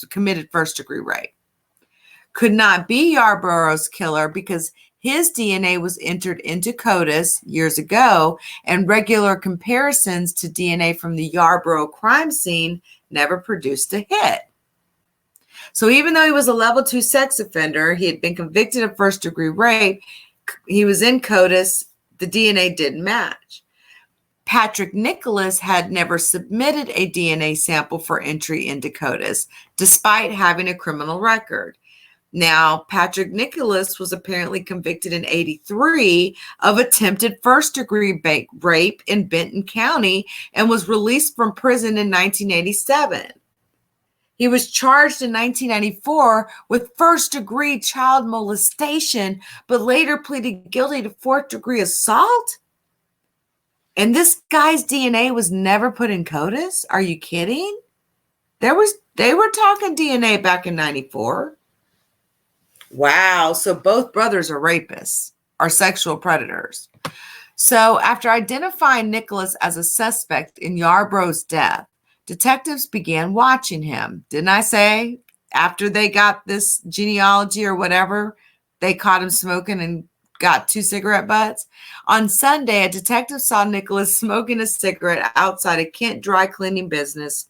committed first-degree rape. Could not be Yarborough's killer because his DNA was entered into CODIS years ago, and regular comparisons to DNA from the Yarborough crime scene never produced a hit. So even though he was a level 2 sex offender, he had been convicted of first-degree rape, he was in CODIS, the DNA didn't match. Patrick Nicholas had never submitted a DNA sample for entry into CODIS, despite having a criminal record. Now, Patrick Nicholas was apparently convicted in 1983 of attempted first-degree rape in Benton County and was released from prison in 1987. He was charged in 1994 with first-degree child molestation, but later pleaded guilty to fourth-degree assault? And this guy's DNA was never put in CODIS? Are you kidding? They were talking DNA back in 94. Wow, so both brothers are rapists, are sexual predators. So after identifying Nicholas as a suspect in Yarborough's death, detectives began watching him. Didn't I say after they got this genealogy or whatever, they caught him smoking and got 2 cigarette butts? On Sunday, a detective saw Nicholas smoking a cigarette outside a Kent dry cleaning business.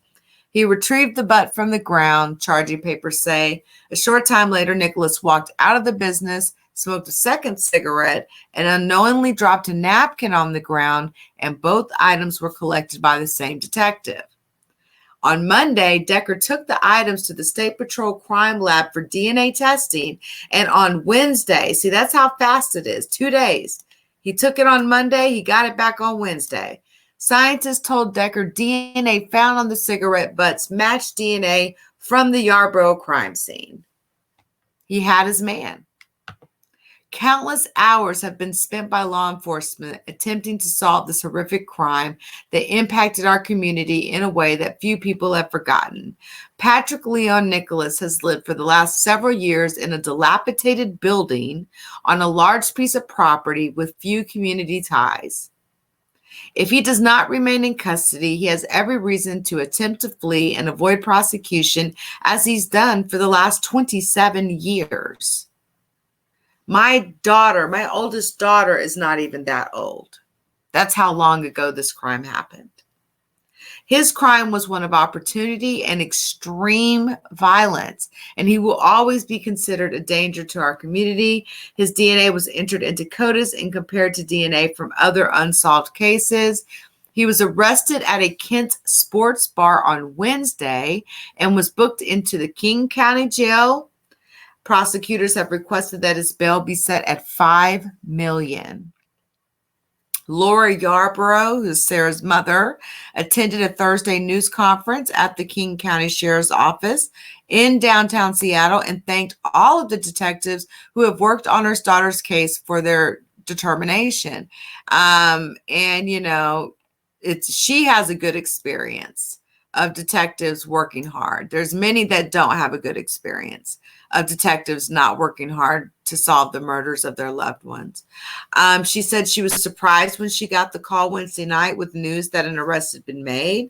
He retrieved the butt from the ground, charging papers say. A short time later, Nicholas walked out of the business, smoked a second cigarette, and unknowingly dropped a napkin on the ground, and both items were collected by the same detective. On Monday, Decker took the items to the State Patrol Crime Lab for DNA testing, and on Wednesday, see, that's how fast it is, 2 days. He took it on Monday, he got it back on Wednesday. Scientists told Decker DNA found on the cigarette butts matched DNA from the Yarborough crime scene. He had his man. Countless hours have been spent by law enforcement attempting to solve this horrific crime that impacted our community in a way that few people have forgotten. Patrick Leon Nicholas has lived for the last several years in a dilapidated building on a large piece of property with few community ties. If he does not remain in custody, he has every reason to attempt to flee and avoid prosecution, as he's done for the last 27 years. My oldest daughter, is not even that old. That's how long ago this crime happened. His crime was one of opportunity and extreme violence, and he will always be considered a danger to our community. His DNA was entered into CODIS and compared to DNA from other unsolved cases. He was arrested at a Kent sports bar on Wednesday and was booked into the King County Jail. Prosecutors have requested that his bail be set at $5 million. Laura Yarborough, who's Sarah's mother, attended a Thursday news conference at the King County Sheriff's Office in downtown Seattle and thanked all of the detectives who have worked on her daughter's case for their determination. She has a good experience of detectives working hard. There's many that don't have a good experience of detectives not working hard to solve the murders of their loved ones. She said she was surprised when she got the call Wednesday night with news that an arrest had been made.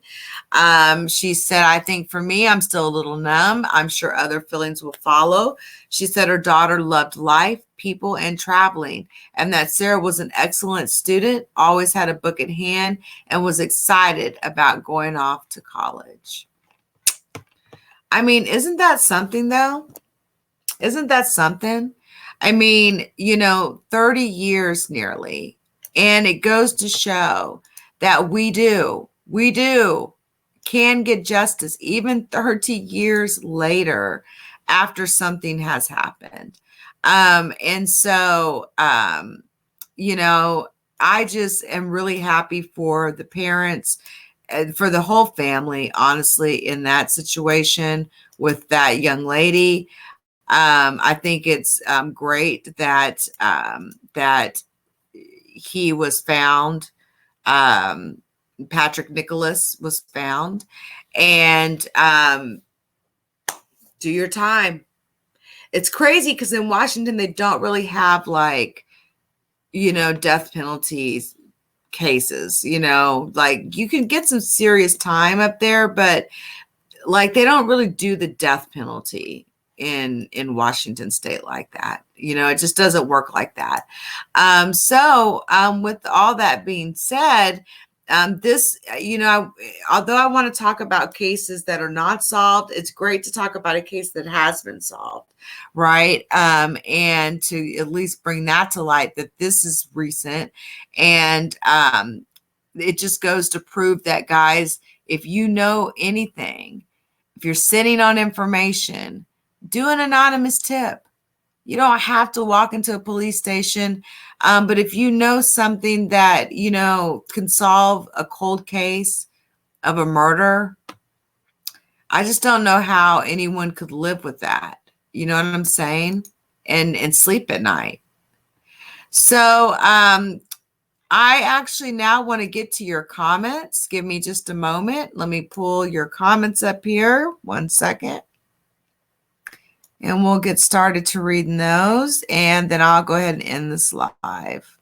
She said, I think for me, I'm still a little numb. I'm sure other feelings will follow. She said her daughter loved life, people, and traveling, and that Sarah was an excellent student, always had a book at hand, and was excited about going off to college. I mean, isn't that something, though? Isn't that something? I mean, 30 years nearly. And it goes to show that we can get justice even 30 years later after something has happened. I just am really happy for the parents and for the whole family, honestly, in that situation with that young lady. I think it's great that that he was found. Patrick Nicholas was found, and do your time. It's crazy because in Washington they don't really have like, death penalties cases. Like you can get some serious time up there, but like they don't really do the death penalty in Washington state like that. It just doesn't work like that. So with all that being said, this, although I want to talk about cases that are not solved, it's great to talk about a case that has been solved, right? And to at least bring that to light that this is recent. And it just goes to prove that, guys, if you know anything, if you're sitting on information, do an anonymous tip. You don't have to walk into a police station. But if you know something that, can solve a cold case of a murder, I just don't know how anyone could live with that. You know what I'm saying? And sleep at night. So I actually now want to get to your comments. Give me just a moment. Let me pull your comments up here. 1 second. And we'll get started to reading those. And then I'll go ahead and end this live.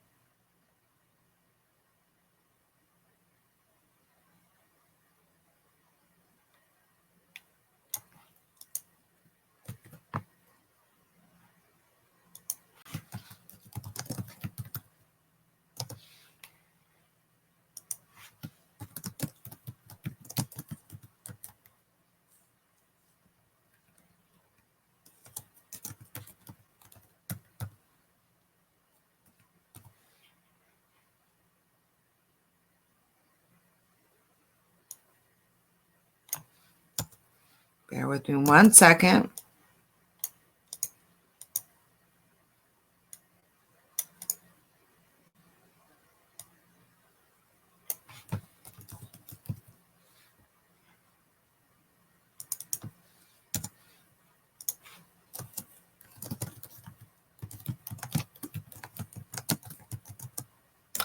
Bear with me 1 second.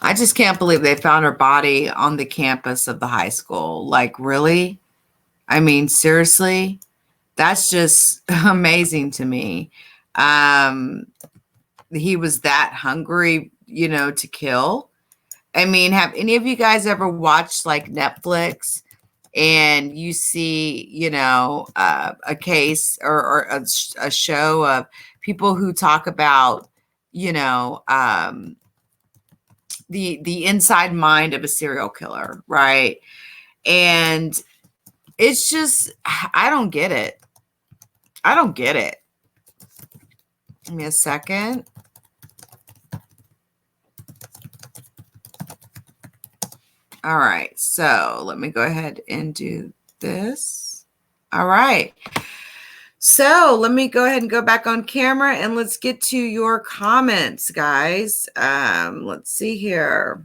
I just can't believe they found her body on the campus of the high school. Like, really? I mean, seriously? That's just amazing to me. He was that hungry, to kill. I mean, have any of you guys ever watched like Netflix and you see, a case or a show of people who talk about, the inside mind of a serial killer, right? And it's just, I don't get it. I don't get it. Give me a second. All right, so let me go ahead and do this. All right. So let me go ahead and go back on camera and let's get to your comments, guys. Let's see here.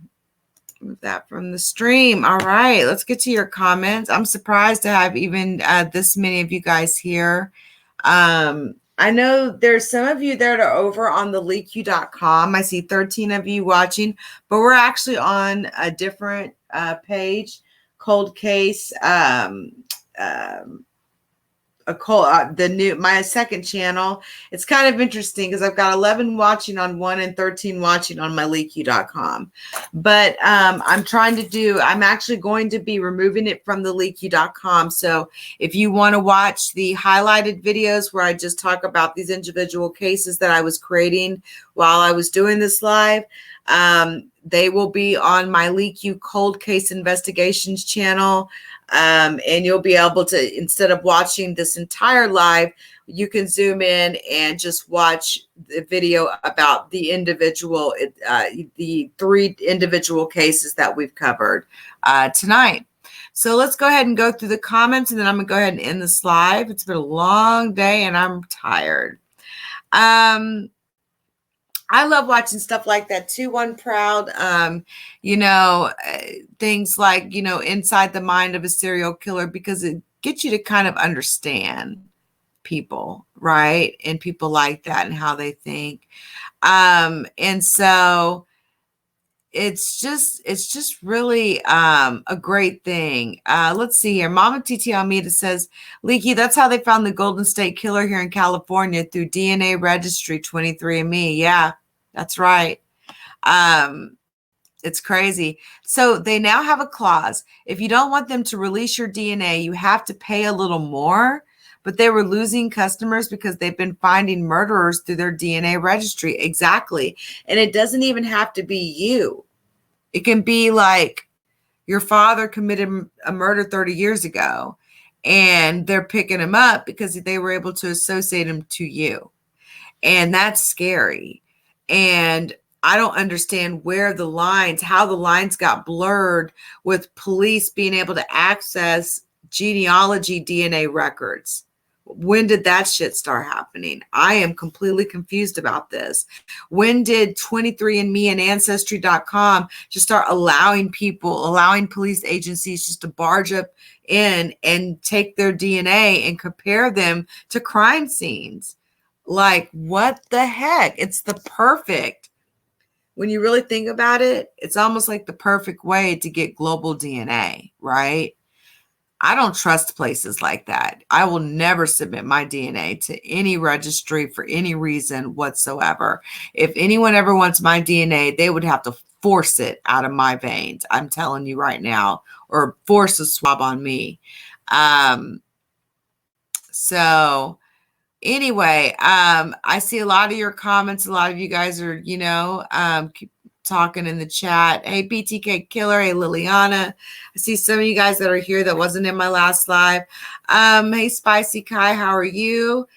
Move that from the stream. All right, let's get to your comments. I'm surprised to have even this many of you guys here. I know there's some of you that are over on the leaku.com. I see 13 of you watching, but we're actually on a different page, Cold Case. My second channel. It's kind of interesting because I've got 11 watching on one and 13 watching on my leaku.com. But I'm actually going to be removing it from the leaku.com. So if you want to watch the highlighted videos where I just talk about these individual cases that I was creating while I was doing this live, they will be on my Leaku Cold Case Investigations channel. And you'll be able to, instead of watching this entire live, you can zoom in and just watch the video about the individual, the 3 individual cases that we've covered tonight. So let's go ahead and go through the comments, and then I'm going to go ahead and end this live. It's been a long day, and I'm tired. I love watching stuff like that too. One Proud, you know, things like, you know, Inside the Mind of a Serial Killer, because it gets you to kind of understand people, right? And people like that and how they think. And so it's just really a great thing. Let's see here. Mama TT Almeida says, Leaky, that's how they found the Golden State Killer here in California, through DNA registry 23andMe. Yeah, that's right. It's crazy. So they now have a clause. If you don't want them to release your DNA, you have to pay a little more. But they were losing customers because they've been finding murderers through their DNA registry. Exactly. And it doesn't even have to be you. It can be like your father committed a murder 30 years ago, and they're picking him up because they were able to associate him to you. And that's scary. And I don't understand how the lines got blurred with police being able to access genealogy DNA records. When did that shit start happening? I am completely confused about this. When did 23andMe and Ancestry.com just start allowing police agencies just to barge up in and take their DNA and compare them to crime scenes? Like, what the heck? It's the perfect, when you really think about it, it's almost like the perfect way to get global DNA, right? I don't trust places like that. I will never submit my DNA to any registry for any reason whatsoever. If anyone ever wants my DNA, they would have to force it out of my veins. I'm telling you right now, or force a swab on me. So anyway, I see a lot of your comments. A lot of you guys are, you know, keep talking in the chat. Hey, BTK Killer. Hey, Liliana. I see some of you guys that are here that wasn't in my last live. Hey, Spicy Kai. How are you?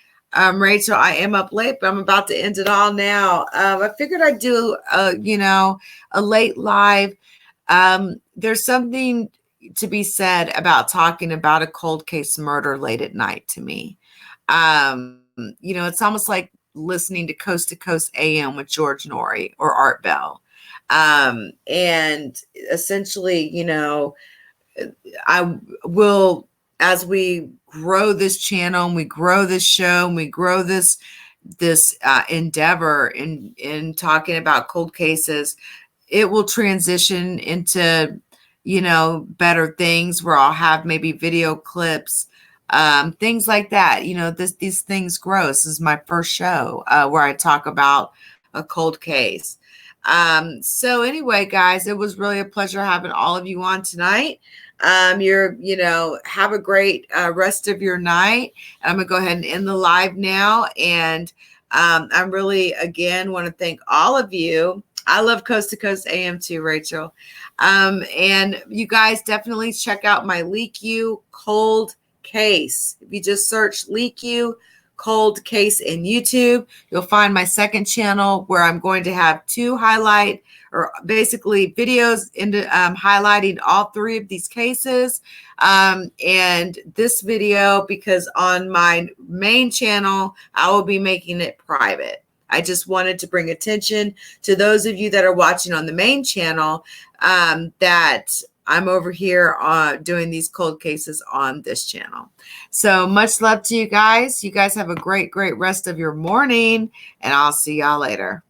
Rachel, I am up late, but I'm about to end it all now. I figured I'd do, you know, a late live. There's something to be said about talking about a cold case murder late at night to me. You know, it's almost like listening to Coast AM with George Norrie or Art Bell. And essentially, you know, I will, as we grow this channel and we grow this show and we grow this endeavor in talking about cold cases, it will transition into, you know, better things where I'll have maybe video clips, things like that. You know, these things grow. This is my first show where I talk about a cold case. So anyway, guys, it was really a pleasure having all of you on tonight. You know, have a great rest of your night. I'm gonna go ahead and end the live now. And I really, again, want to thank all of you. I love Coast to Coast AM too, Rachel. And you guys definitely check out my Leak You Cold Case. If you just search Leak You Cold Case in YouTube, you'll find my second channel where I'm going to have two highlight, or basically videos into highlighting all three of these cases. And this video, because on my main channel, I will be making it private. I just wanted to bring attention to those of you that are watching on the main channel, that I'm over here doing these cold cases on this channel. So much love to you guys. You guys have a great, great rest of your morning, and I'll see y'all later.